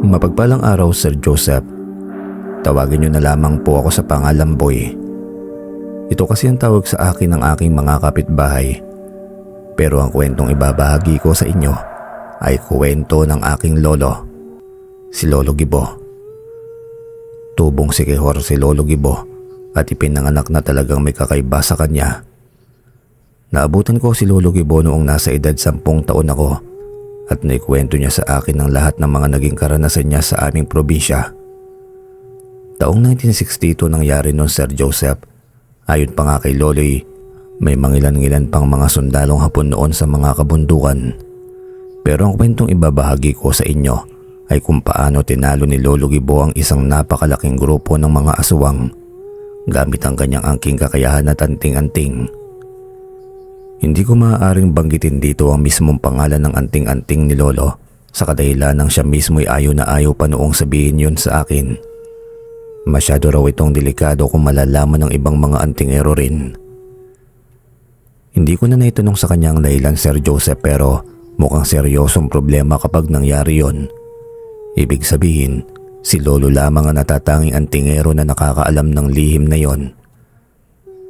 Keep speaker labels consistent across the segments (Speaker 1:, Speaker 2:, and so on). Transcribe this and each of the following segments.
Speaker 1: Mapagpalang araw, Sir Joseph. Tawagin niyo na lamang po ako sa pangalang Boy. Ito kasi ang tawag sa akin ng aking mga kapitbahay. Pero ang kwentong ibabahagi ko sa inyo ay kwento ng aking lolo, si Lolo Gibo. Tubong si Quijor si Lolo Gibo at ipinanganak na talagang may kakaiba sa kanya. Naabutan ko si Lolo Gibo noong nasa edad 10 taon ako at naikwento niya sa akin ng lahat ng mga naging karanasan niya sa aming probinsya. Taong 1962 nangyari noon, Sir Joseph. Ayon pa nga kay Loloy, may mangilan-ngilan pang mga sundalong Hapon noon sa mga kabundukan. Pero ang kwentong ibabahagi ko sa inyo ay kung paano tinalo ni Lolo Gibo ang isang napakalaking grupo ng mga aswang gamit ang kanyang angking kakayahan at anting-anting. Hindi ko maaaring banggitin dito ang mismong pangalan ng anting-anting ni Lolo sa kadahilan ng siya mismo'y ayaw na ayaw pa noong sabihin yun sa akin. Masyado raw itong delikado kung malalaman ng ibang mga antingero rin. Hindi ko na naitanong sa kanya ang dahilan, Sir Joseph, pero mukhang seryosong problema kapag nangyari yon. Ibig sabihin, si Lolo lamang ang natatanging antingero na nakakaalam ng lihim na yon.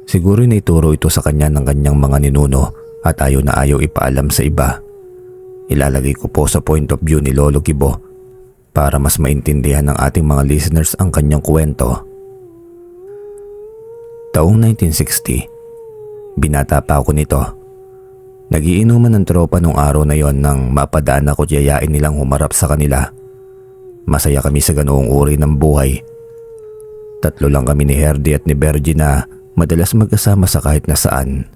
Speaker 1: Siguro naituro ito sa kanya ng kanyang mga ninuno at ayaw na ayaw ipaalam sa iba. Ilalagay ko po sa point of view ni Lolo Gibo para mas maintindihan ng ating mga listeners ang kanyang kwento. Taong 1960, binata pa ako nito. Nagiinuman ng tropa nung araw na yon nang mapadaan ako at yayain nilang humarap sa kanila. Masaya kami sa ganoong uri ng buhay. Tatlo lang kami ni Herdy at ni Bergie na madalas magkasama sa kahit nasaan.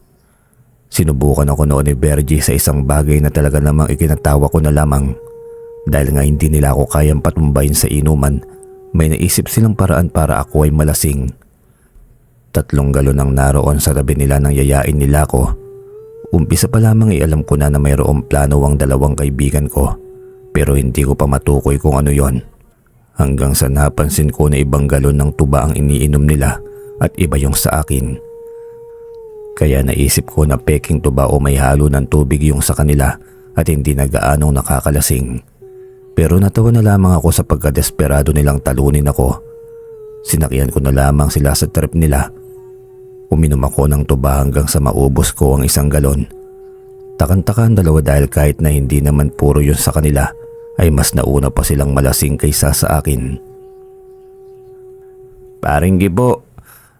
Speaker 1: Sinubukan ako noon ni Bergie sa isang bagay na talaga namang ikinatawa ko na lamang. Dahil nga hindi nila ako kayang patumbayin sa inuman, may naisip silang paraan para ako ay malasing. 3 galon ang naroon sa tabi nila nang yayain nila ko. Umpisa pa lamang ay alam ko na mayroong plano ang dalawang kaibigan ko, pero hindi ko pa matukoy kung ano yon. Hanggang sa napansin ko na ibang galon ng tuba ang iniinom nila at iba yung sa akin. Kaya naisip ko na peking tuba o may halo ng tubig yung sa kanila at hindi na gaanong nakakalasing. Pero natawa na lamang ako sa pagkadesperado nilang talunin ako. Sinakyan ko na lamang sila sa trip nila. Uminom ako ng tuba hanggang sa maubos ko ang 1 galon. Takan-taka ang dalawa dahil kahit na hindi naman puro yun sa kanila, ay mas nauna pa silang malasing kaysa sa akin.
Speaker 2: Paring Gibo,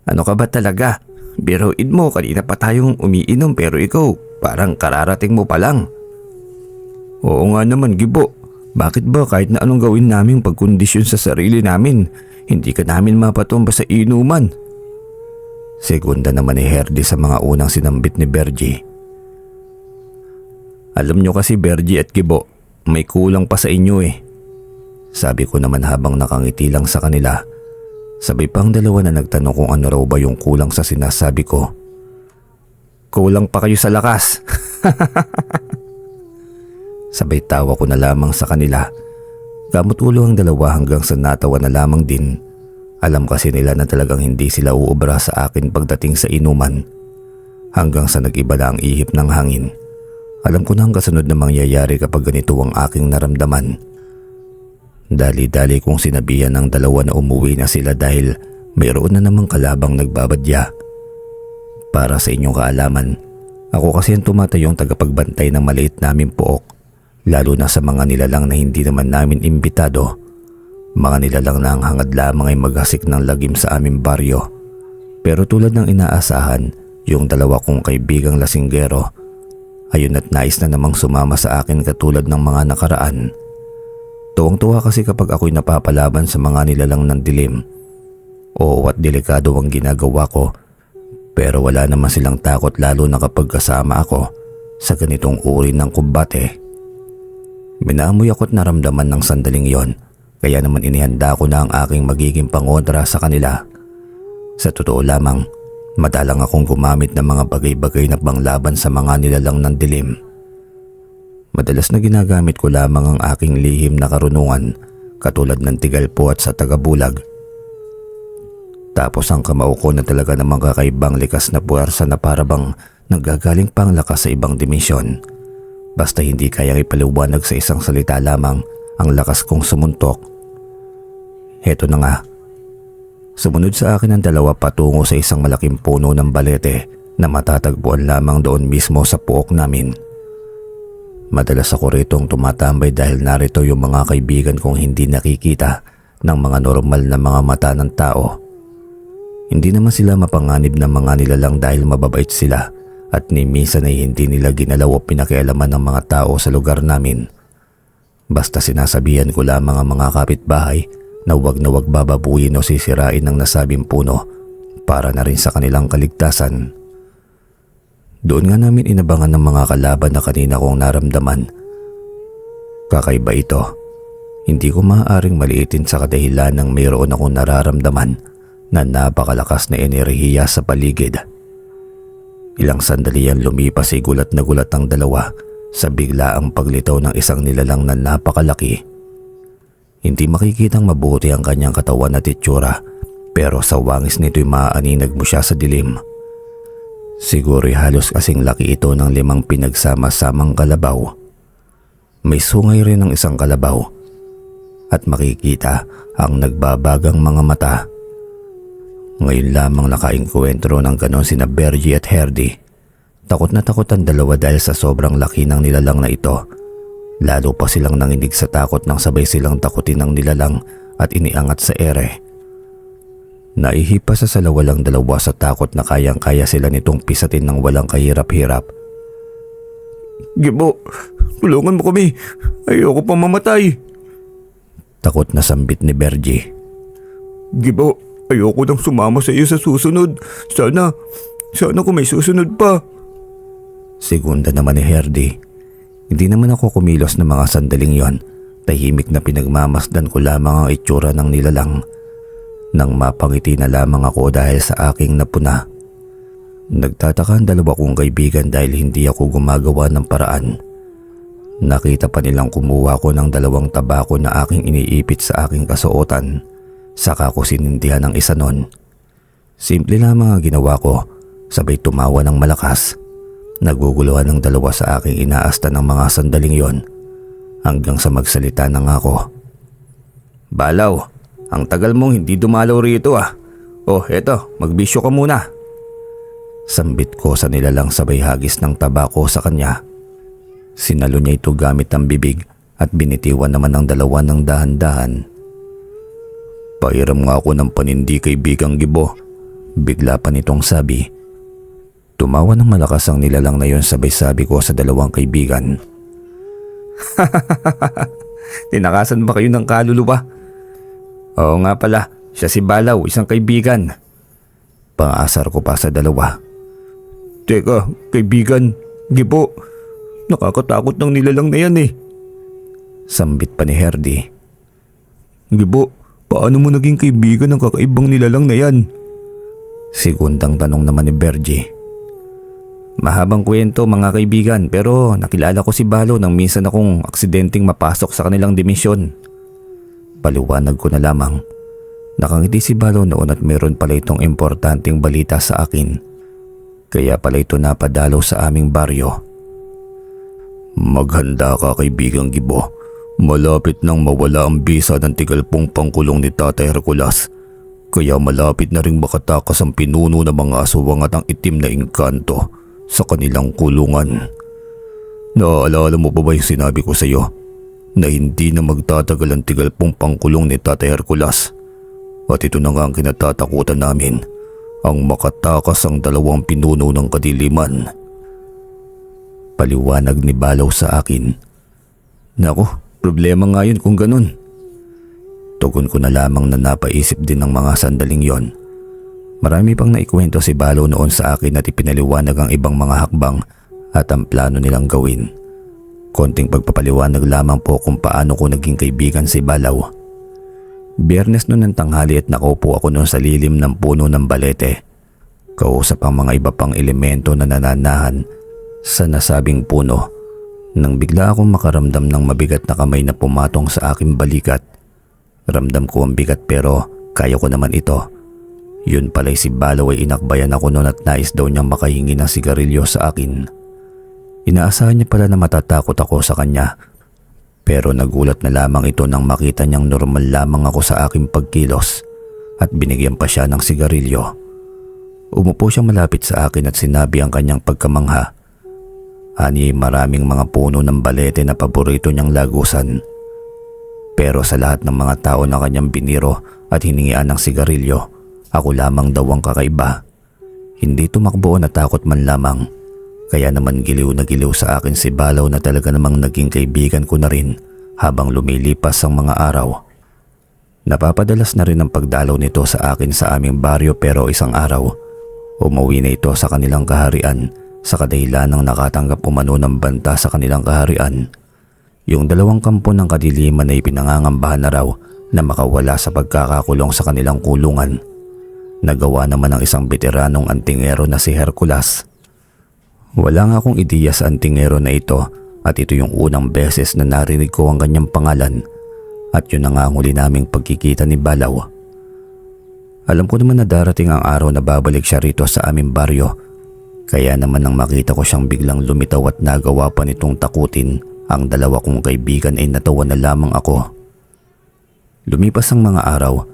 Speaker 2: ano ka ba talaga? Biruin mo, kanina pa tayong umiinom pero ikaw parang kararating mo pa lang.
Speaker 1: Oo nga naman, Gibo. Bakit ba kahit na anong gawin naming pagkondisyon sa sarili namin, hindi ka namin mapatumba sa inuman? Segunda naman ni Herdy sa mga unang sinambit ni Bergie. Alam nyo kasi, Bergie at Gibo, may kulang pa sa inyo eh. Sabi ko naman habang nakangiti lang sa kanila. Sabay pang dalawa na nagtanong kung ano raw ba yung kulang sa sinasabi ko.
Speaker 2: Kulang pa kayo sa lakas.
Speaker 1: Sabay tawa ko na lamang sa kanila. Kamutulo ang dalawa hanggang sa natawa na lamang din. Alam kasi nila na talagang hindi sila uubra sa akin pagdating sa inuman. Hanggang sa nag-iba na ang ihip ng hangin. Alam ko na ang kasunod na mangyayari kapag ganito ang aking naramdaman. Dali-dali kong sinabihan ng dalawa na umuwi na sila dahil mayroon na namang kalabang nagbabadya. Para sa inyong kaalaman, ako kasi ang tumatayong tagapagbantay ng maliit naming pook. Lalo na sa mga nilalang na hindi naman namin imbitado. Mga nilalang na ang hangad lamang ay maghasik ng lagim sa aming baryo. Pero tulad ng inaasahan, yung dalawa kong kaibigang lasinggero, ayun at nais na namang sumama sa akin katulad ng mga nakaraan. Tuwang-tuwa kasi kapag ako'y napapalaban sa mga nilalang ng dilim. Oo, at delikado ang ginagawa ko. Pero wala naman silang takot lalo na kapag kasama ako sa ganitong uri ng kumbate. Minaamoy ako't naramdaman ng sandaling yon, kaya naman inihanda ko na ang aking magiging pangontra sa kanila. Sa totoo lamang, madalang akong gumamit ng mga bagay-bagay na panglaban sa mga nilalang ng dilim. Madalas na ginagamit ko lamang ang aking lihim na karunungan katulad ng tigalpo at sa tagabulag. Tapos ang kamao ko na talaga namang kakaibang likas na puwersa na parabang naggagaling pang lakas sa ibang dimensyon. Basta hindi kayang ipaliwanag sa isang salita lamang ang lakas kong sumuntok. Heto na nga. Sumunod sa akin ang dalawa patungo sa isang malaking puno ng balete na matatagpuan lamang doon mismo sa puok namin. Madalas ako ritong tumatambay dahil narito yung mga kaibigan kong hindi nakikita ng mga normal na mga mata ng tao. Hindi naman sila mapanganib ng mga nilalang dahil mababait sila at ni minsan ay hindi nila ginalaw o pinakialaman ng mga tao sa lugar namin. Basta sinasabihan ko lamang ang mga kapitbahay na huwag bababuyin o sisirain ng nasabing puno para na rin sa kanilang kaligtasan. Doon nga namin inabangan ng mga kalaban na kanina kong naramdaman. Kakaiba ito. Hindi ko maaaring maliitin sa kadahilan ng mayroon akong nararamdaman na napakalakas na enerhiya sa paligid. Ilang sandali ang lumipas ay gulat na gulat ang dalawa sa biglaang paglitaw ng isang nilalang na napakalaki. Hindi makikitang mabuti ang kanyang katawan at itsura pero sa wangis nito'y maaaninag mo siya sa dilim. Siguro'y halos kasing laki ito ng 5 pinagsama-samang kalabaw. May sungay rin ng isang kalabaw at makikita ang nagbabagang mga mata. Ngayon lamang nakaengkwentro ng ganon sina Bergie at Herdy. Takot na takot ang dalawa dahil sa sobrang laki ng nilalang na ito. Lalo pa silang nanginig sa takot nang sabay silang takutin ng nilalang at iniangat sa ere. Naihipa sa salawalang dalawa sa takot na kayang-kaya sila nitong pisatin ng walang kahirap-hirap.
Speaker 2: Gibo, tulungan mo kami. Ayoko pang mamatay.
Speaker 1: Takot na sambit ni Bergie.
Speaker 2: Gibo, ayoko nang sumama sa iyo sa susunod. Sana kung may susunod pa.
Speaker 1: Segunda naman ni Herdy. Hindi naman ako kumilos ng mga sandaling yon. Tahimik na pinagmamasdan ko lamang ang itsura ng nilalang. Nang mapangiti na lamang ako dahil sa aking napuna. Nagtataka ang dalawa kong kaibigan dahil hindi ako gumagawa ng paraan. Nakita pa nilang kumuha ko ng 2 tabako na aking iniipit sa aking kasuotan. Saka ko sinindihan ng isa nun. Simple lamang ang ginawa ko, sabay tumawa ng malakas. Naguguluhan ng dalawa sa aking inaasta ng mga sandaling yon. Hanggang sa magsalita na nga ako.
Speaker 2: Balaw, ang tagal mong hindi dumalaw rito ah. Oh, eto, magbisyo ka muna.
Speaker 1: Sambit ko sa nilalang sabay hagis ng tabako sa kanya. Sinalo niya ito gamit ang bibig at binitiwan naman ng dalawa ng dahan-dahan.
Speaker 2: Pahiram nga ako ng panindi kaibigang Gibo.
Speaker 1: Bigla pa nitong sabi. Tumawa ng malakas ang nilalang na yon sabay sabi ko sa 2 kaibigan.
Speaker 2: Tinakasan ba kayo ng kaluluwa? Oo nga pala, siya si Balaw, isang kaibigan.
Speaker 1: Pang-asar ko pa sa 2.
Speaker 2: Teka, kaibigan, Gibo, nakakatakot ng nilalang na yan eh.
Speaker 1: Sambit pa ni Herdy.
Speaker 2: Gibo, paano mo naging kaibigan ng kakaibang nilalang na yan?
Speaker 1: Segundang tanong naman ni Bergie.
Speaker 2: Mahabang kwento mga kaibigan pero nakilala ko si Balaw nang minsan akong aksidenteng mapasok sa kanilang dimensyon.
Speaker 1: Paliwanag ko na lamang. Nakangiti si Balaw noon at meron pala itong importanteng balita sa akin. Kaya pala ito napadalaw sa aming baryo.
Speaker 2: Maghanda ka kaibigang Gibo. Malapit nang mawala ang bisa ng tigalpong pangkulong ni Tatay Hercules. Kaya malapit na ring makatakas ang pinuno ng mga aswang at ang itim na engkanto sa kanilang kulungan. Naaalala mo pa ba yung sinabi ko sa iyo na hindi na magtatagal ang tigalpong pangkulong ni Tatay Hercules? At ito na nga ang kinatatakutan namin, ang makatakas ang 2 pinuno ng kadiliman.
Speaker 1: Paliwanag ni Balaw sa akin.
Speaker 2: Naku, problema nga yun kung ganun.
Speaker 1: Tugon ko na lamang na napaisip din ng mga sandaling yon. Marami pang naikwento si Balaw noon sa akin at ipinaliwanag ang ibang mga hakbang at ang plano nilang gawin. Konting pagpapaliwanag lamang po kung paano ko naging kaibigan si Balaw. Biyernes noon ng tanghali at nakaupo ako noon sa lilim ng puno ng balete. Kausap ang mga iba pang elemento na nananahan sa nasabing puno nang bigla akong makaramdam ng mabigat na kamay na pumatong sa aking balikat. Ramdam ko ang bigat pero kaya ko naman ito. Yun pala'y si Balaw ay inakbayan ako noon at nais daw niyang makahingi ng sigarilyo sa akin. Inaasahan niya pala na matatakot ako sa kanya. Pero nagulat na lamang ito nang makita niyang normal lamang ako sa aking pagkilos at binigyan pa siya ng sigarilyo. Umupo siya malapit sa akin at sinabi ang kanyang pagkamangha. Ani maraming mga puno ng balete na paborito niyang lagusan. Pero sa lahat ng mga tao na kanyang biniro at hiningian ng sigarilyo, ako lamang daw ang kakaiba. Hindi tumakbo na takot man lamang. Kaya naman giliw na giliw sa akin si Balaw na talaga namang naging kaibigan ko na rin habang lumilipas ang mga araw. Napapadalas na rin ang pagdalaw nito sa akin sa aming baryo pero isang araw, umuwi na ito sa kanilang kaharian sa kadahilan ng nakatanggap umano ng banta sa kanilang kaharian. Yung dalawang kampo ng kadiliman ay pinangangambahan na raw na makawala sa pagkakakulong sa kanilang kulungan. Nagawa naman ng isang veteranong antingero na si Hercules. Wala nga akong ideya sa antingero na ito at ito yung unang beses na narinig ko ang kanyang pangalan at yun na nga ang huli naming pagkikita ni Balaw. Alam ko naman na darating ang araw na babalik siya rito sa aming baryo, kaya naman nang makita ko siyang biglang lumitaw at nagawa pa nitong takutin ang dalawa kong kaibigan ay natawa na lamang ako. Lumipas ang mga araw,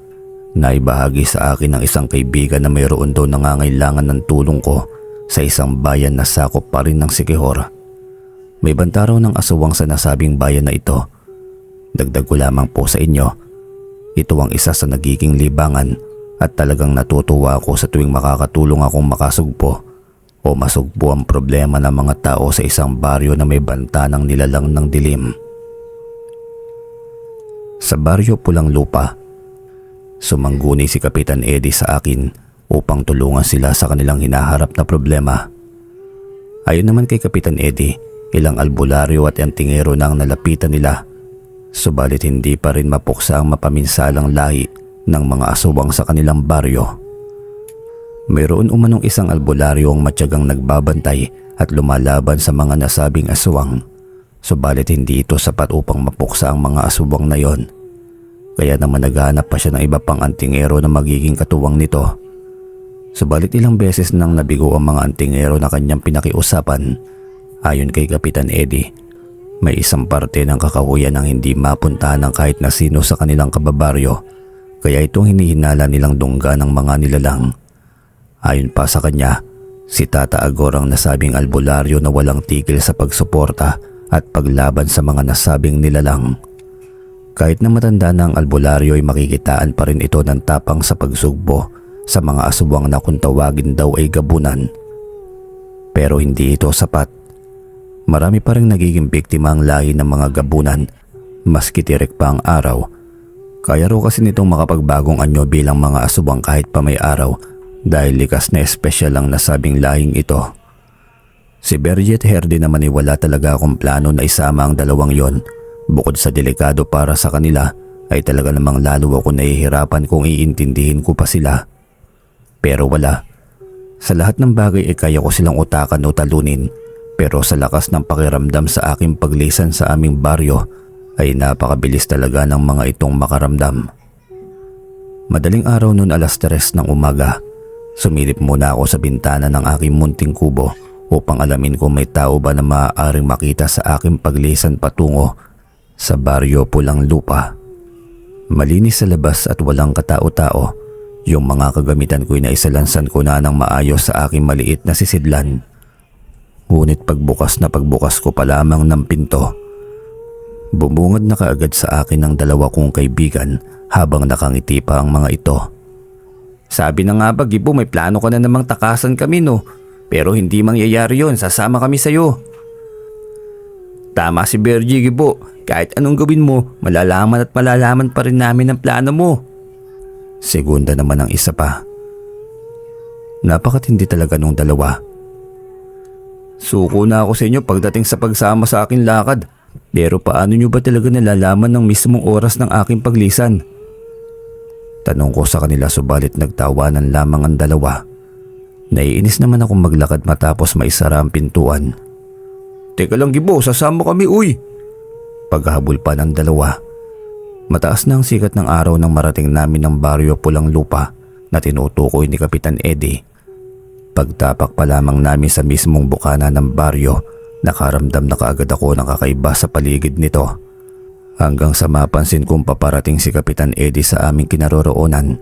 Speaker 1: naibahagi sa akin ng isang kaibigan na mayroon daw nangangailangan ng tulong ko sa isang bayan na sakop pa rin ng Siquijor. May banta raw ng aswang sa nasabing bayan na ito. Dagdag ko lamang po sa inyo, ito ang isa sa nagiging libangan at talagang natutuwa ako sa tuwing makakatulong akong makasugpo o masugpo ang problema ng mga tao sa isang baryo na may banta ng nilalang ng dilim. Sa baryo Pulang Lupa, sumangguni si Kapitan Eddie sa akin upang tulungan sila sa kanilang hinaharap na problema. Ayon naman kay Kapitan Eddie, ilang albularyo at antingero na ang nalapitan nila, subalit hindi pa rin mapuksa ang mapaminsalang lahi ng mga aswang sa kanilang baryo. Mayroon umanong isang albularyo ang matyagang nagbabantay at lumalaban sa mga nasabing aswang, subalit hindi ito sapat upang mapuksa ang mga aswang na yon. Kaya naman naghanap pa siya ng iba pang antingero na magiging katuwang nito. Subalit ilang beses nang nabigo ang mga antingero na kanyang pinakiusapan. Ayon kay Kapitan Eddie, may isang parte ng kakahuyan ang hindi mapuntahan ng kahit na sino sa kanilang kababaryo, kaya itong hinihinala nilang dungga ng mga nilalang. Ayon pa sa kanya, si Tata Agor ang nasabing albularyo na walang tigil sa pagsuporta at paglaban sa mga nasabing nilalang. Kahit na matanda na ang albularyo ay makikitaan pa rin ito ng tapang sa pagsugbo sa mga aswang na kung tawagin daw ay gabunan. Pero hindi ito sapat. Marami pa rin nagiging biktima ang lahi ng mga gabunan maski tirik pa ang araw. Kaya raw kasi nitong makapagbagong anyo bilang mga aswang kahit pa may araw dahil likas na espesyal ang nasabing lahing ito. Si Berjet Herde naman ay wala talaga akong plano na isama ang dalawang yon. Bukod sa delikado para sa kanila ay talaga namang lalo ako nahihirapan kung iintindihin ko pa sila. Pero wala. Sa lahat ng bagay ay kaya ko silang utakan o talunin, pero sa lakas ng pakiramdam sa aking paglisan sa aming baryo ay napakabilis talaga ng mga itong makaramdam. Madaling araw noon 3:00 ng umaga, sumilip muna ako sa bintana ng aking munting kubo upang alamin kung may tao ba na maaaring makita sa aking paglisan patungo sa baryo Pulang Lupa. Malinis sa labas at walang katao-tao. Yung mga kagamitan ko'y naisalansan ko na ng maayos sa aking maliit na sisidlan. Ngunit pagbukas ko pa lamang ng pinto, bumungad na kaagad sa akin ng dalawa kong kaibigan habang nakangiti pa ang mga ito. Sabi na nga ba Gibo, may plano ka na namang takasan kami no? Pero hindi mangyayari yon, sasama kami sa'yo. Tama si Bergie Gibo, kahit anong gawin mo, malalaman pa rin namin ang plano mo. Segunda naman ang isa pa. Napakatindi talaga nung dalawa. Suko na ako sa inyo pagdating sa pagsama sa aking lakad. Pero paano nyo ba talaga nalalaman ng mismong oras ng aking paglisan? Tanong ko sa kanila subalit nagtawanan lamang ang dalawa. Naiinis naman akong maglakad matapos maisara ang pintuan. Teka lang Gibo, sasama kami uy. Paghahabol pa ng dalawa. Mataas na ang sikat ng araw nang marating namin ng baryo Pulang Lupa na tinutukoy ni Kapitan Eddie. Pagtapak pa lamang namin sa mismong bukana ng baryo, nakaramdam na kaagad ako ng kakaiba sa paligid nito. Hanggang sa mapansin kong paparating si Kapitan Eddie sa aming kinaroroonan.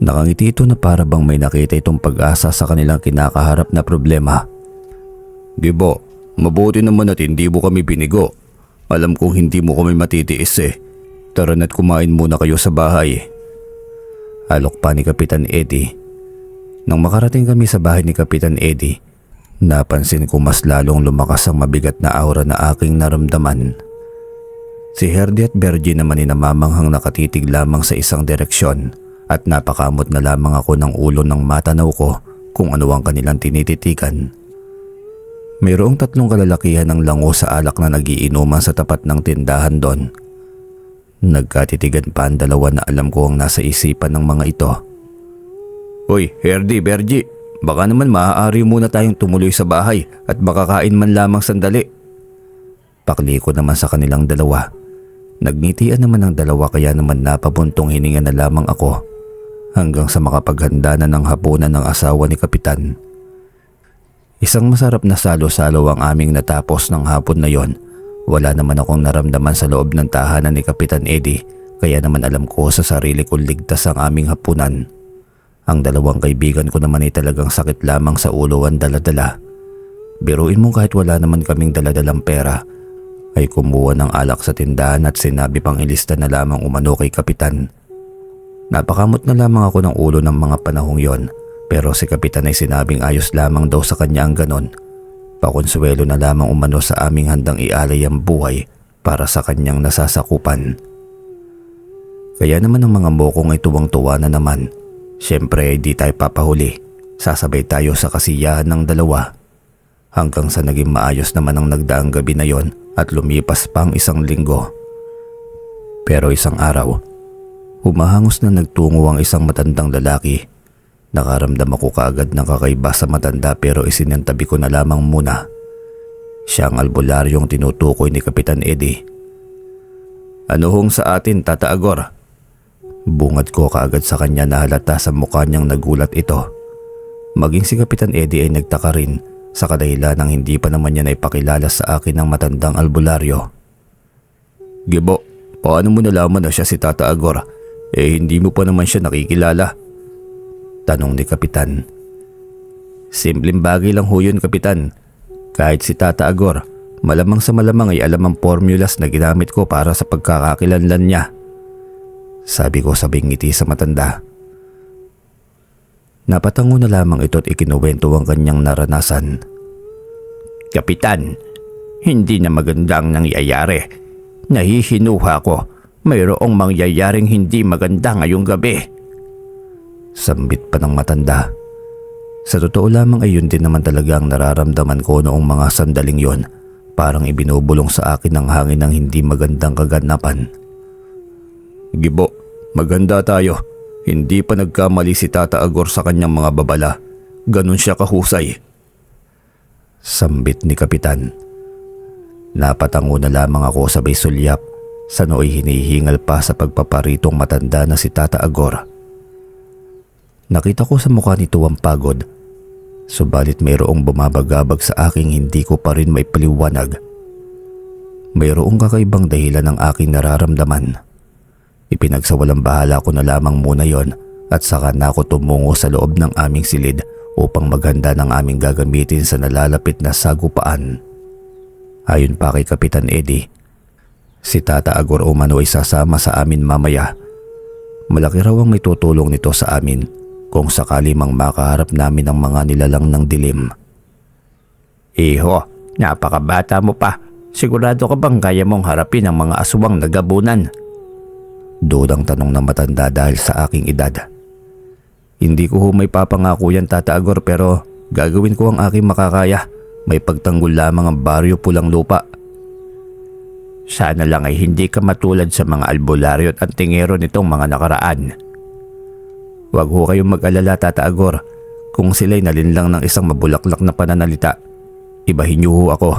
Speaker 1: Nakangiti ito na para bang may nakita itong pag-asa sa kanilang kinakaharap na problema.
Speaker 2: Gibo, mabuti naman at hindi mo kami binigo. Alam kong hindi mo kami matitiis eh. Tara na't kumain muna kayo sa bahay.
Speaker 1: Alok pa ni Kapitan Eddie. Nang makarating kami sa bahay ni Kapitan Eddie, napansin ko mas lalong lumakas ang mabigat na aura na aking naramdaman. Si Herdy at Bergie naman ay namamanghang nakatitig lamang sa isang direksyon at napakamot na lamang ako ng ulo ng matanaw ko kung ano ang kanilang tinititigan. Mayroong 3 kalalakihan ng lango sa alak na nagiinuman sa tapat ng tindahan doon. Nagkatitigan pa ang 2 na alam ko ang nasa isipan ng mga ito.
Speaker 2: Hoy, Herdy, Bergie, baka naman maaari muna tayong tumuloy sa bahay at makakain man lamang sandali.
Speaker 1: Pakli ko naman sa kanilang 2. Nagngitian naman ang 2 kaya naman napabuntong hininga na lamang ako hanggang sa makapaghanda na ng hapunan ng asawa ni Kapitan. Isang masarap na salo-salo ang aming natapos ng hapon na yon. Wala naman akong naramdaman sa loob ng tahanan ni Kapitan Eddie kaya naman alam ko sa sarili kong ligtas ang aming hapunan. Ang 2 kaibigan ko naman ay talagang sakit lamang sa ulo ang dala-dala. Biruin mo kahit wala naman kaming daladalang pera ay kumuha ng alak sa tindahan at sinabi pang ilista na lamang umano kay Kapitan. Napakamot na lamang ako ng ulo ng mga panahong yon pero si Kapitan ay sinabing ayos lamang daw sa kanya ang ganon. Pakonsuelo na lamang umano sa aming handang ialay ang buhay para sa kanyang nasasakupan. Kaya naman ang mga mokong ay tuwang-tuwa na naman. Siyempre di tayo papahuli. Sasabay tayo sa kasiyahan ng 2. Hanggang sa naging maayos naman ang nagdaang gabi na yon at lumipas pa ang 1 linggo. Pero isang araw, humahangos na nagtungo ang isang matandang lalaki. Nakaramdam ako kaagad ng kakaiba sa matanda pero isinantabi ko na lamang muna. Siya ang albularyong tinutukoy ni Kapitan Eddie.
Speaker 2: Ano hong sa atin, Tata Agor?
Speaker 1: Bungad ko kaagad sa kanya na halata sa mukha niyang nagulat ito. Maging si Kapitan Eddie ay nagtaka rin sa kadahilan ng hindi pa naman niya naipakilala sa akin ng matandang albularyo.
Speaker 2: Gibo, paano mo nalaman na siya si Tata Agor? Hindi mo pa naman siya nakikilala.
Speaker 1: Tanong ni Kapitan.
Speaker 2: Simpleng bagay lang ho yun, Kapitan. Kahit si Tata Agor, malamang sa malamang ay alam ang formulas na ginamit ko para sa pagkakakilanlan niya.
Speaker 1: Sabi ko sabing ngiti sa matanda. Napatango na lamang ito at ikinuwento ang kanyang naranasan.
Speaker 2: Kapitan, hindi na maganda ang nangyayari. Nahihinuha ko. Mayroong mangyayaring hindi maganda ngayong gabi.
Speaker 1: Sambit pa ng matanda. Sa totoo lamang ay yun din naman talaga ang nararamdaman ko noong mga sandaling yon. Parang ibinubulong sa akin ng hangin ng hindi magandang kaganapan.
Speaker 2: Gibo, maganda tayo. Hindi pa nagkamali si Tata Agor sa kanyang mga babala. Ganun siya kahusay.
Speaker 1: Sambit ni Kapitan. Napatango na lamang ako sabay sulyap. Sa nooy hinihingal pa sa pagpaparitong matanda na si Tata Agor. Nakita ko sa mukha nito ang pagod. Subalit mayroong bumabagabag sa aking hindi ko pa rin maipaliwanag. Mayroong kakaibang dahilan ng aking nararamdaman. Ipinagsawalang bahala ko na lamang muna yon at saka na ako tumungo sa loob ng aming silid upang maghanda ng aming gagamitin sa nalalapit na sagupaan. Ayon pa kay Kapitan Eddie, si Tata Agor umano ay sasama sa amin mamaya. Malaki raw ang may tutulong nito sa amin kung sakali mang makaharap namin ang mga nilalang ng dilim.
Speaker 2: Iho, napakabata mo pa. Sigurado ka bang kaya mong harapin ang mga aswang nagabunan?
Speaker 1: Dudang tanong ng matanda dahil sa aking edad.
Speaker 2: Hindi ko may papangako yan, Tata Agor, pero gagawin ko ang aking makakaya. May pagtanggol lamang ang baryo Pulang Lupa. Sana lang ay hindi ka matulad sa mga albularyo at antingero nitong mga nakaraan. Huwag ho kayong mag-alala, Tata Agor. Kung sila'y nalinlang ng isang mabulaklak na pananalita, ibahin niyo ho ako.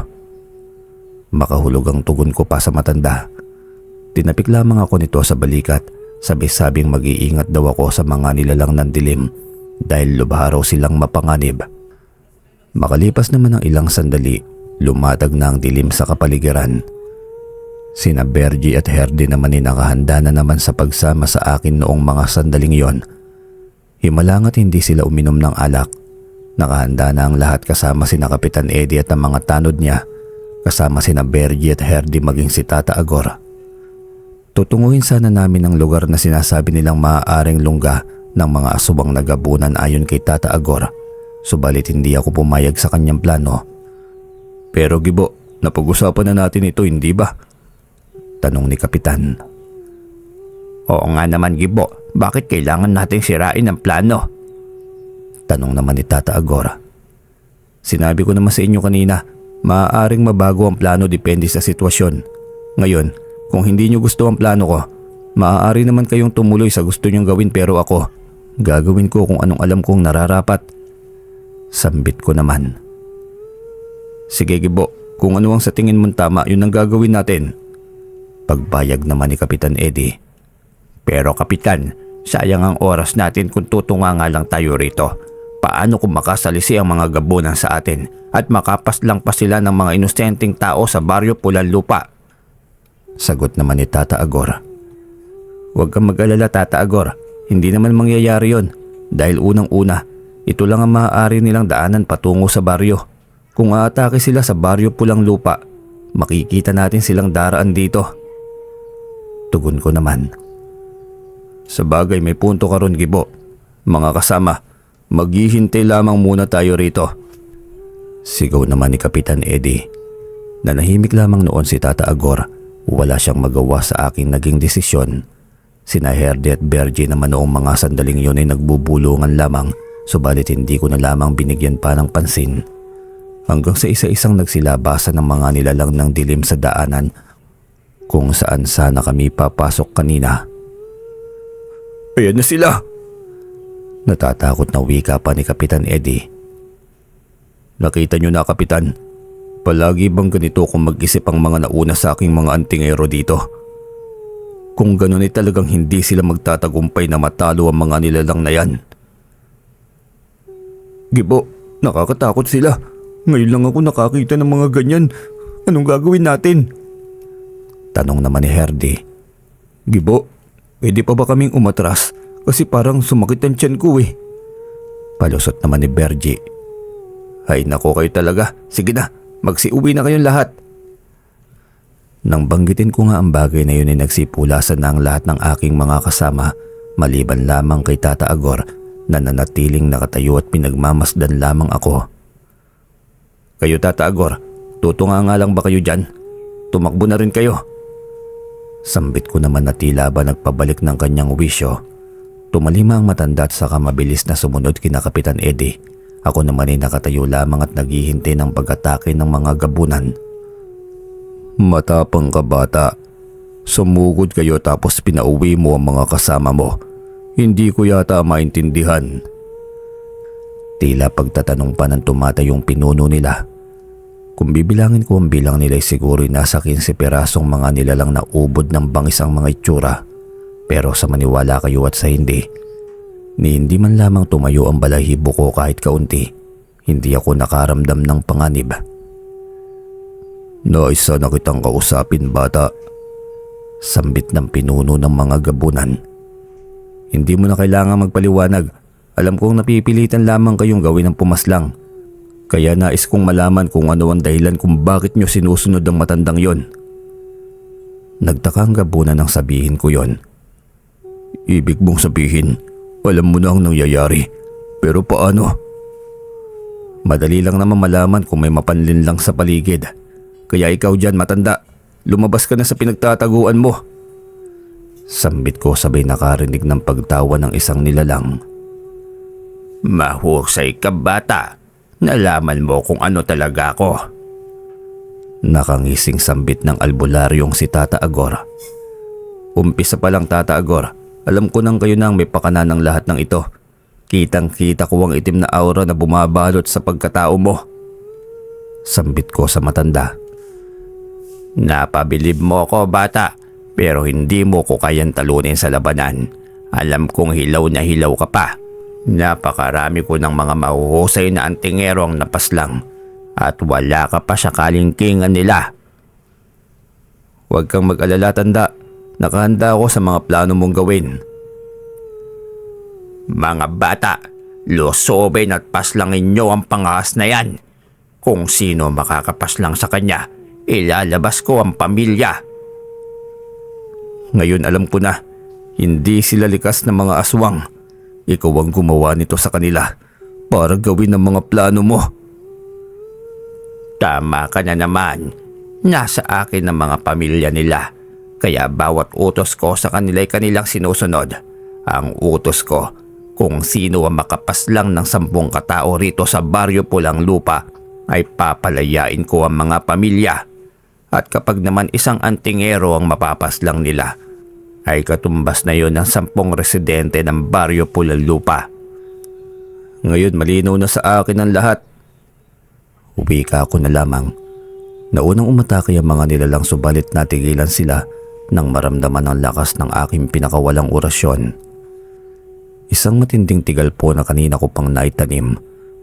Speaker 1: Makahulog ang tugon ko pa sa matanda. Tinapik lamang ako nito sa balikat, sabing mag-iingat daw ako sa mga nilalang ng dilim dahil lubha raw silang mapanganib. Makalipas naman ng ilang sandali, lumatag na ang dilim sa kapaligiran. Sina Bergie at Herdy naman ay nakahanda na naman sa pagsama sa akin noong mga sandaling yon. Himalangat hindi sila uminom ng alak. Nakahanda na ang lahat kasama sina Kapitan Eddie at ang mga tanod niya, kasama sina Bergie at Herdy maging si Tata Agor. Tutunguhin sana namin ang lugar na sinasabi nilang maaaring lungga ng mga aswang na gabunan ayon kay Tata Agor, subalit hindi ako pumayag sa kanyang plano.
Speaker 2: Pero Gibo, napag-usapan na natin ito, hindi ba?
Speaker 1: Tanong ni Kapitan.
Speaker 2: Oo nga naman Gibo, bakit kailangan nating sirain ang plano?
Speaker 1: Tanong naman ni Tata Agor. Sinabi ko naman sa inyo kanina, maaaring mabago ang plano depende sa sitwasyon. Ngayon, kung hindi nyo gusto ang plano ko, maaari naman kayong tumuloy sa gusto nyong gawin pero ako, gagawin ko kung anong alam kong nararapat. Sambit ko naman.
Speaker 2: Sige Gibo, kung ano ang sa tingin mong tama, yun ang gagawin natin.
Speaker 1: Pagbayag naman ni Kapitan Eddie.
Speaker 2: Pero Kapitan, sayang ang oras natin kung tutunga nga lang tayo rito. Paano kung makasalisi ang mga gabunan sa atin at makapaslang pa sila ng mga inosenteng tao sa baryo Pulang Lupa?
Speaker 1: Sagot naman ni Tata Agor.
Speaker 2: Huwag kang mag-alala Tata Agor, hindi naman mangyayari yon. Dahil unang-una, ito lang ang maaari nilang daanan patungo sa baryo. Kung aatake sila sa baryo Pulang Lupa, makikita natin silang daraan dito.
Speaker 1: Tugon ko naman.
Speaker 2: Sa bagay may punto ka ron Gibo. Mga kasama, maghihintay lamang muna tayo rito.
Speaker 1: Sigaw naman ni Kapitan Eddie. Nanahimik lamang noon si Tata Agor. Wala siyang magawa sa aking naging desisyon. Sina Herdy at Bergie naman noong mga sandaling yun ay nagbubulungan lamang, subalit hindi ko na lamang binigyan pa ng pansin. Hanggang sa isa-isang nagsilabasan ng mga nilalang ng dilim sa daanan kung saan sana kami papasok kanina.
Speaker 2: Ayan na sila!
Speaker 1: Natatakot na wika pa ni Kapitan Eddie.
Speaker 2: Nakita nyo na Kapitan, palagi bang ganito kung mag-isip ang mga nauna sa aking mga antingero dito? Kung ganun ay talagang hindi sila magtatagumpay na matalo ang mga nilalang na yan. Gibo, nakakatakot sila. Ngayon lang ako nakakita ng mga ganyan. Anong gagawin natin?
Speaker 1: Tanong naman ni Herdy.
Speaker 2: Gibo, pwede pa ba kaming umatras? Kasi parang sumakit ang tiyan ko eh.
Speaker 1: Palusot naman ni Bergie.
Speaker 2: Ay nako kayo talaga. Sige na, magsiuwi na kayong lahat.
Speaker 1: Nang banggitin ko nga ang bagay na yun ay nagsipulasan na ang lahat ng aking mga kasama maliban lamang kay Tata Agor na nanatiling nakatayo at pinagmamasdan lamang ako.
Speaker 2: Kayo Tata Agor, tutunga nga lang ba kayo dyan? Tumakbo na rin kayo.
Speaker 1: Sambit ko naman na tila ba nagpabalik ng kanyang wisyo. Tumalima ang matanda at saka mabilis na sumunod kina Kapitan Eddie. Ako naman ay nakatayo lamang at naghihintay ng pag-atake ng mga gabunan.
Speaker 2: Matapang ka bata. Sumugod kayo tapos pinauwi mo ang mga kasama mo. Hindi ko yata maintindihan.
Speaker 1: Tila pagtatanong pa ng tumatayong pinuno nila. Kung bibilangin ko ang bilang nila ay siguro nasa 15 pirasong mga nilalang na ubod ng bangis ang mga itsura. Pero sa maniwala kayo at sa hindi, ni hindi man lamang tumayo ang balahibo ko kahit kaunti, hindi ako nakaramdam ng panganib.
Speaker 2: Nais sana kitang kausapin bata.
Speaker 1: Sambit ng pinuno ng mga gabunan. Hindi mo na kailangan magpaliwanag. Alam kong napipilitan lamang kayong gawin ang pumaslang. Kaya nais kong malaman kung ano ang dahilan kung bakit nyo sinusunod ang matandang yon. Nagtaka ang gabunan nang sabihin ko yon.
Speaker 2: Ibig mong sabihin, alam mo na ang nangyayari. Pero paano?
Speaker 1: Madali lang naman malaman kung may mapanlin lang sa paligid. Kaya ikaw dyan matanda, lumabas ka na sa pinagtataguan mo. Sambit ko sabay nakarinig ng pagtawa ng isang nilalang.
Speaker 2: Mahusay ka bata. Nalaman mo kung ano talaga ako.
Speaker 1: Nakangising sambit ng albularyong si Tata Agor.
Speaker 2: Umpisa pa lang Tata Agor, alam ko nang kayo nang may pakana ng lahat ng ito. Kitang-kita ko ang itim na aura na bumabalot sa pagkatao mo.
Speaker 1: Sambit ko sa matanda.
Speaker 2: Napabilib mo ko bata, pero hindi mo ko kayang talunin sa labanan. Alam kong hilaw na hilaw ka pa. Napakarami ko ng mga mahuhusay na antingero ang napaslang at wala ka pa sa kalingkingan nila.
Speaker 1: Huwag kang mag-alala, tanda. Nakahanda ako sa mga plano mong gawin.
Speaker 2: Mga bata, lusobin at paslangin nyo ang pangahas na yan. Kung sino makakapaslang sa kanya, ilalabas ko ang pamilya.
Speaker 1: Ngayon alam ko na, hindi sila likas na mga aswang. Ikaw ang gumawa nito sa kanila para gawin ang mga plano mo.
Speaker 2: Tama ka na naman. Nasa akin ang mga pamilya nila. Kaya bawat utos ko sa kanila ay kanilang sinusunod. Ang utos ko, kung sino ang makapaslang ng 10 katao rito sa Baryo Pulang Lupa, ay papalayain ko ang mga pamilya. At kapag naman isang antingero ang mapapaslang nila, ay katumbas na yon ng 10 residente ng Baryo Pulang Lupa.
Speaker 1: Ngayon malinaw na sa akin ang lahat. Wika ko na lamang. Naunang umatake ang mga nilalang subalit natigilan sila nang maramdaman ang lakas ng aking pinakawalang orasyon. Isang matinding tigal po na kanina ko pang naitanim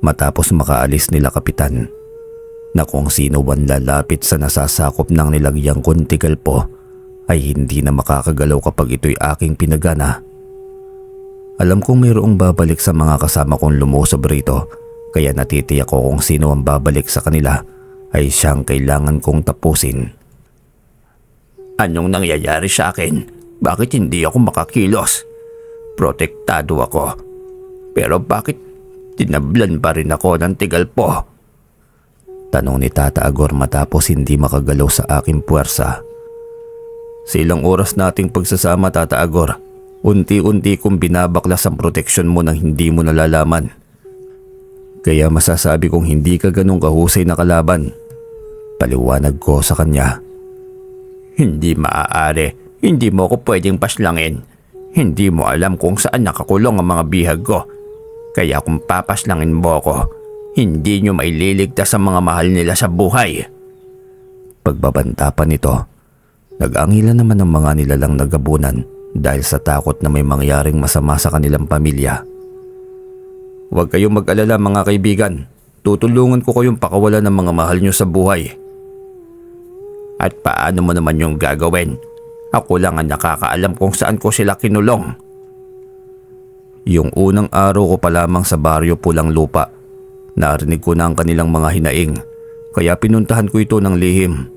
Speaker 1: matapos makaalis nila kapitan, na kung sino man lalapit sa nasasakop ng nilagyang kong tigal po ay hindi na makakagalaw kapag ito'y aking pinagana. Alam kong mayroong babalik sa mga kasama kong lumusob rito, kaya natitiyak ko kung sino ang babalik sa kanila ay siyang kailangan kong tapusin.
Speaker 2: Anong nangyayari sa akin? Bakit hindi ako makakilos? Protektado ako. Pero bakit tinablan pa rin ako ng tigal po?
Speaker 1: Tanong ni Tata Agor matapos hindi makagalaw sa aking puwersa. Sa ilang oras nating pagsasama, Tata Agor, unti-unti kong binabaklas ang proteksyon mo nang hindi mo nalalaman. Kaya masasabi kong hindi ka ganong kahusay na kalaban. Paliwanag ko sa kanya.
Speaker 2: Hindi maaari. Hindi mo ako pwedeng paslangin. Hindi mo alam kung saan nakakulong ang mga bihag ko. Kaya kung papaslangin mo ako, hindi nyo maililigtas ang mga mahal nila sa buhay.
Speaker 1: Pagbabanta pa nito, nag-angilan naman ang mga nilalang nagabunan dahil sa takot na may mangyaring masama sa kanilang pamilya. Huwag kayong mag-alala mga kaibigan. Tutulungan ko kayong pakawalan ng mga mahal nyo sa buhay.
Speaker 2: At paano mo naman yung gagawin? Ako lang ang nakakaalam kung saan ko sila kinulong.
Speaker 1: Yung unang araw ko pa lamang sa Baryo Pulang Lupa, narinig ko na ang kanilang mga hinaing, kaya pinuntahan ko ito ng lihim.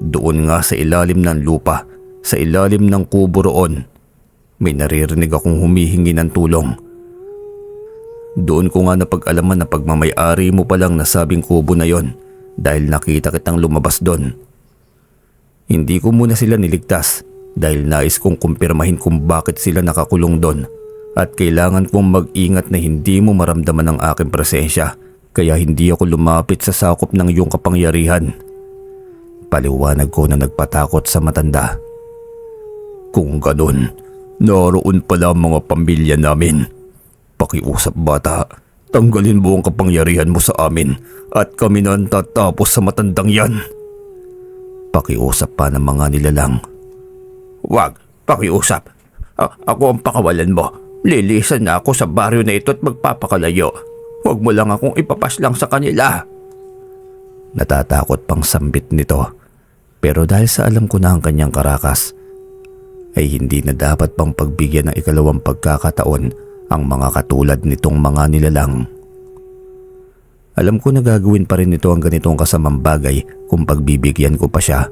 Speaker 1: Doon nga sa ilalim ng lupa, sa ilalim ng kubo roon, may naririnig akong humihingi ng tulong. Doon ko nga napag-alaman na pagmamay-ari mo palang nasabing kubo na yon dahil nakita kitang lumabas doon. Hindi ko muna sila niligtas dahil nais kong kumpirmahin kung bakit sila nakakulong doon at kailangan kong mag-ingat na hindi mo maramdaman ang aking presensya, kaya hindi ako lumapit sa sakop ng iyong kapangyarihan. Paliwanag ko na nagpatakot sa matanda.
Speaker 2: Kung ganun, naroon pala ang mga pamilya namin. Pakiusap bata, tanggalin mo ang kapangyarihan mo sa amin at kami na ang tatapos sa matandang yan.
Speaker 1: Pakiusap pa ng mga nilalang.
Speaker 2: Wag, pakiusap. Ako ang pakawalan mo. Lilisan na ako sa baryo na ito at magpapakalayo. Huwag mo lang akong ipapaslang sa kanila.
Speaker 1: Natatakot pang sambit nito, pero dahil sa alam ko na ang kanyang karakas, ay hindi na dapat pang pagbigyan ng ikalawang pagkakataon ang mga katulad nitong mga nilalang. Alam ko na gagawin pa rin nito ang ganitong kasamang bagay kung pagbibigyan ko pa siya,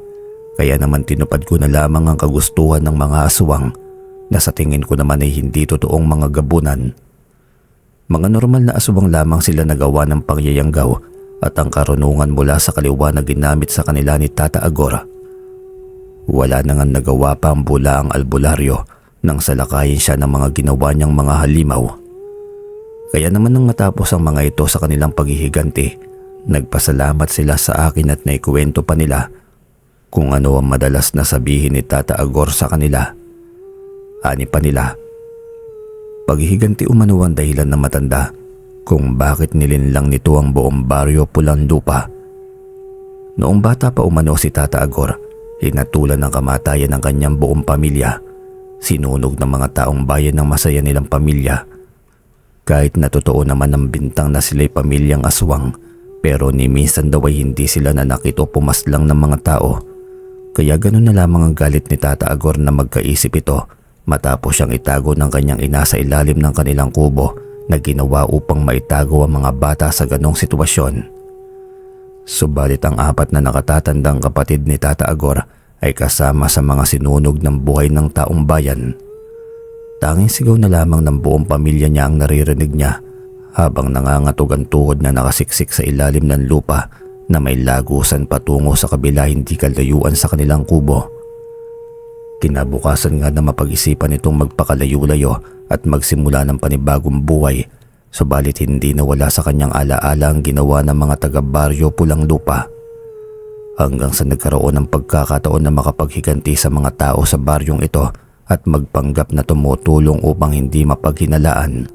Speaker 1: kaya naman tinupad ko na lamang ang kagustuhan ng mga aswang na sa tingin ko naman ay hindi totoong mga gabunan. Mga normal na aswang lamang sila nagawa ng pangyayanggaw at ang karunungan mula sa kaliwa na ginamit sa kanila ni Tata Agor. Wala na nga nagawa pa ang bulaang albularyo nang salakayin siya ng mga ginawa niyang mga halimaw. Kaya naman nang matapos ang mga ito sa kanilang paghihiganti, nagpasalamat sila sa akin at naikwento pa nila kung ano ang madalas na sabihin ni Tata Agor sa kanila. Ani pa nila, paghihiganti umano ang dahilan ng matanda kung bakit nilinlang nito ang buong Baryo Pulang Lupa. Noong bata pa umano si Tata Agor, hinatulan ng kamatayan ng kanyang buong pamilya. Sinunog ng mga taong bayan ng masaya nilang pamilya. Kahit na totoo naman ang bintang na sila'y pamilyang aswang, pero ni minsan daw ay hindi sila nanakit o pumaslang ng mga tao. Kaya ganun na lamang ang galit ni Tata Agor na magkaisip ito matapos siyang itago ng kanyang ina sa ilalim ng kanilang kubo na ginawa upang maitago ang mga bata sa ganong sitwasyon. Subalit ang apat na nakatatandang kapatid ni Tata Agor ay kasama sa mga sinunog ng buhay ng taong bayan. Tanging sigaw na lamang ng buong pamilya niya ang naririnig niya habang nangangatog ang tuhod na nakasiksik sa ilalim ng lupa na may lagusan patungo sa kabila hindi kalayuan sa kanilang kubo. Kinabukasan nga na mapag-isipan itong magpakalayo-layo at magsimula ng panibagong buhay, subalit hindi nawala sa kanyang alaala ang ginawa ng mga taga-baryo Pulang Lupa. Hanggang sa nagkaroon ng pagkakataon na makapaghiganti sa mga tao sa baryong ito at magpanggap na tumutulong upang hindi mapaghinalaan.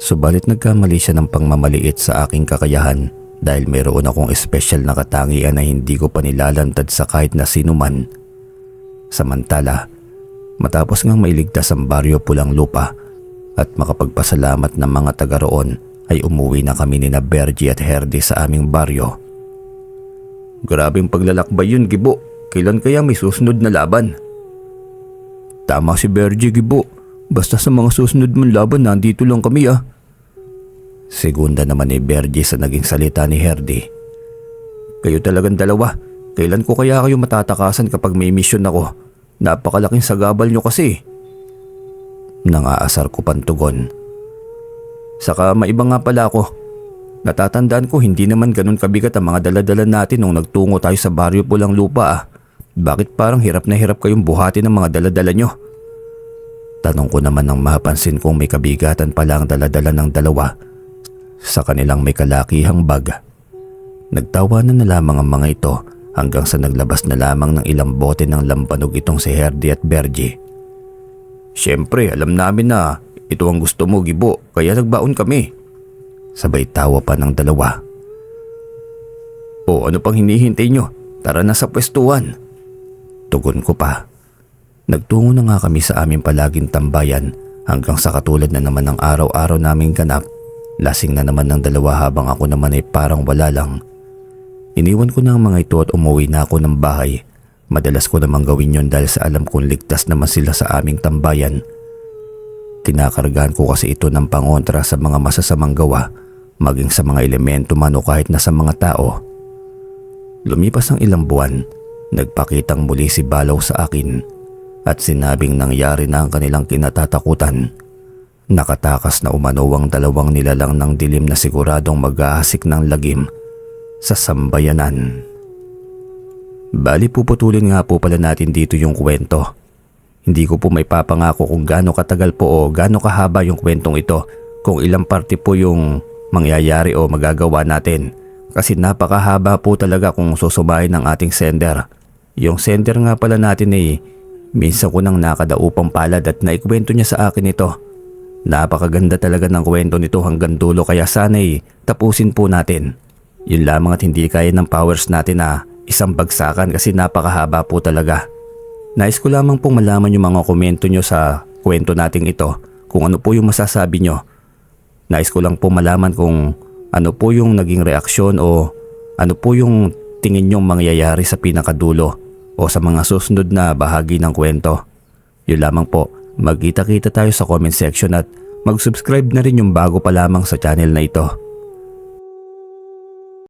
Speaker 1: Subalit nagkamali siya ng pangmamaliit sa aking kakayahan dahil mayroon akong espesyal na katangian na hindi ko pa nilalantad sa kahit na sino man. Samantala, matapos ngang mailigtas ang baryo Pulang Lupa at makapagpasalamat ng mga taga roon ay umuwi na kami ni na Bergie at Herdy sa aming baryo.
Speaker 2: Grabeng paglalakbay yun, Gibo. Kailan kaya may susunod na laban? Tama si Bergie, Gibo. Basta sa mga susunod mong laban, nandito lang kami ah.
Speaker 1: Segunda naman ni Bergie sa naging salita ni Herdy.
Speaker 2: Kayo talagang dalawa. Kailan ko kaya kayo matatakasan kapag may misyon ako? Napakalaking sagabal nyo kasi.
Speaker 1: Nangaasar ko pantugon.
Speaker 2: Saka maiba nga pala ako. Natatandaan ko hindi naman ganun kabigat ang mga daladala natin nung nagtungo tayo sa baryo Pulang Lupa ah. Bakit parang hirap na hirap kayong buhatin ng mga daladala nyo?
Speaker 1: Tanong ko naman nang mapansin kong may kabigatan pala ang daladala ng dalawa sa kanilang may kalakihang bag. Nagtawanan na lamang ang mga ito hanggang sa naglabas na lamang ng ilang bote ng lampanog itong si Herdy at Bergie.
Speaker 2: Siyempre, alam namin na ito ang gusto mo, Gibo, kaya nagbaon kami.
Speaker 1: Sabay tawa pa ng dalawa.
Speaker 2: O ano pang hinihintay nyo? Tara na sa pwestuhan.
Speaker 1: Tugon ko pa. Nagtungo na nga kami sa aming palaging tambayan hanggang sa katulad na naman ng araw-araw naming ganap. Lasing na naman ng dalawa habang ako naman ay parang wala lang. Iniwan ko na ang mga ito at umuwi na ako ng bahay. Madalas ko namang gawin yon dahil sa alam kong ligtas naman sila sa aming tambayan. Kinakargahan ko kasi ito ng pangontra sa mga masasamang gawa, maging sa mga elemento man o kahit na sa mga tao. Lumipas ang ilang buwan, nagpakitang muli si Balaw sa akin at sinabing nangyari na ang kanilang kinatatakutan. Nakatakas na umano ang dalawang nilalang ng dilim na siguradong mag-aasik ng lagim sa sambayanan. Bali puputulin nga po pala natin dito yung kwento. Hindi ko po may papangako kung gaano katagal po o gaano kahaba yung kwentong ito, kung ilang parte po yung mangyayari o magagawa natin. Kasi napakahaba po talaga kung susubahin ng ating sender. Yung sender nga pala natin ay minsan ko nang nakadaupang palad at naikwento niya sa akin ito. Napakaganda talaga ng kwento nito hanggang dulo kaya sana'y tapusin po natin. Yun lamang at hindi kaya ng powers natin na isang bagsakan kasi napakahaba po talaga. Nais ko lamang pong malaman yung mga komento nyo sa kwento nating ito, kung ano po yung masasabi nyo. Nais ko lang po malaman kung ano po yung naging reaksyon o ano po yung tingin nyong mangyayari sa pinakadulo o sa mga susunod na bahagi ng kwento. Yun lamang po. Magkita-kita tayo sa comment section at mag-subscribe na rin yung bago pa lamang sa channel na ito.